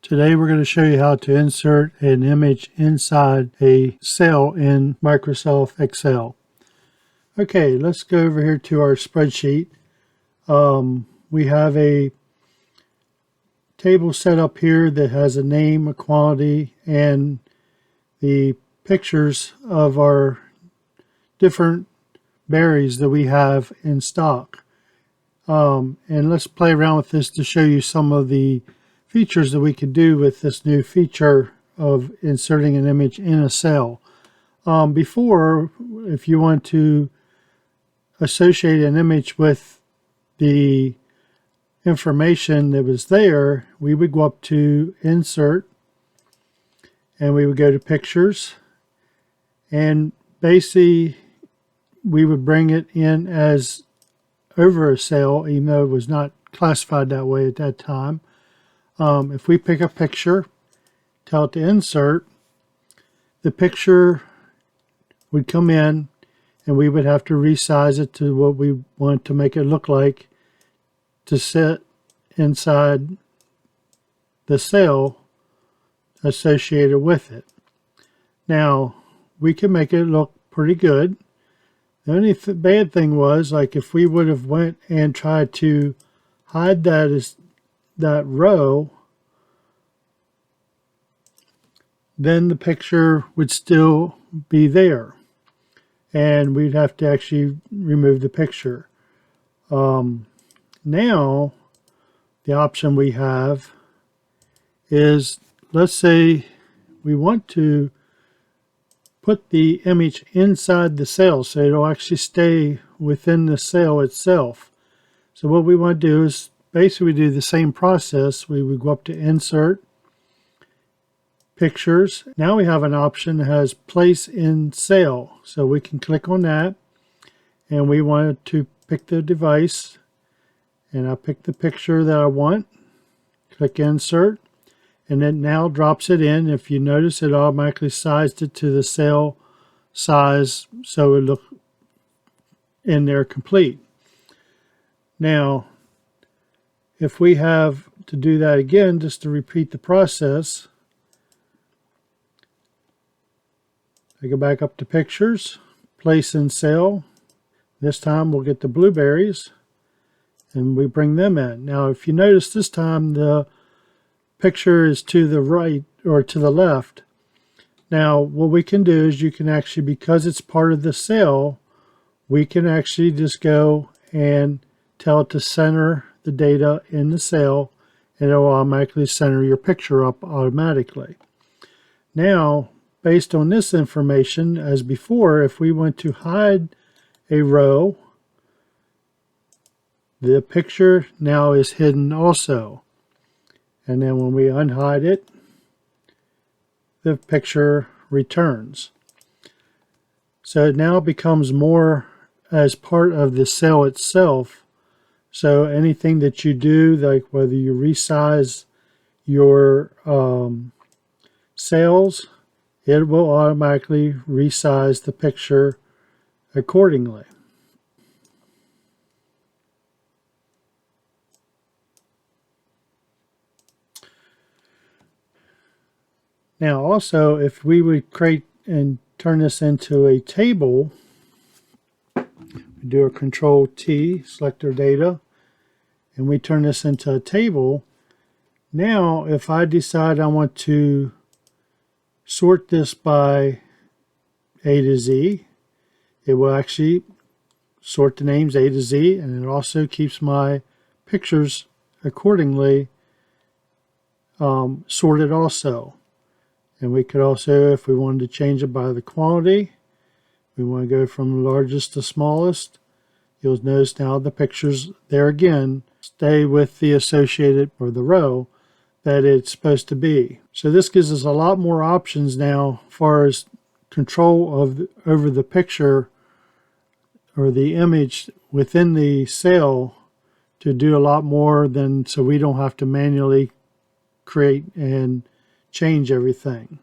Today we're going to show you how to insert an image inside a cell in Microsoft Excel. Okay, let's go over here to our spreadsheet. We have a table set up here that has a name, a quantity, and the pictures of our different berries that we have in stock. And let's play around with this to show you some of the features that we could do with this new feature of inserting an image in a cell. Before, if you want to associate an image with the information that was there, we would go up to Insert, and we would go to Pictures, and basically we would bring it in as over a cell, even though it was not classified that way at that time. If we pick a picture, tell it to insert, the picture would come in and we would have to resize it to what we want to make it look like to sit inside the cell associated with it. Now, we can make it look pretty good. The only bad thing was, like, if we would have went and tried to hide that row, then the picture would still be there, and we'd have to actually remove the picture. Now, the option we have is, let's say we want to put the image inside the cell so it'll actually stay within the cell itself. So what we want to do is basically do the same process. We would go up to Insert, Pictures. Now we have an option that has Place in Cell. So we can click on that, and we want to pick the device, and I pick the picture that I want. Click Insert, and it now drops it in. If you notice, it automatically sized it to the cell size so it look in there complete. Now, if we have to do that again, just to repeat the process, I go back up to Pictures, Place in Cell. This time we'll get the blueberries, and we bring them in. Now, if you notice, this time the picture is to the right or to the left. Now, what we can do is you can actually, because it's part of the cell, we can actually just go and tell it to center the data in the cell, and it will automatically center your picture up automatically. Now, based on this information, as before, if we want to hide a row, the picture now is hidden also. And then when we unhide it, the picture returns. So it now becomes more as part of the cell itself. So anything that you do, like whether you resize your cells, it will automatically resize the picture accordingly. Now also, if we would create and turn this into a table, we do a Control T, select our data, and we turn this into a table. Now, if I decide I want to sort this by A to Z, it will actually sort the names A to Z, and it also keeps my pictures accordingly sorted also. And we could also, if we wanted to change it by the quantity, we want to go from largest to smallest. You'll notice now the pictures there again stay with the associated, or the row, that it's supposed to be. So this gives us a lot more options now as far as control of over the picture or the image within the cell to do a lot more than, so we don't have to manually create and change everything.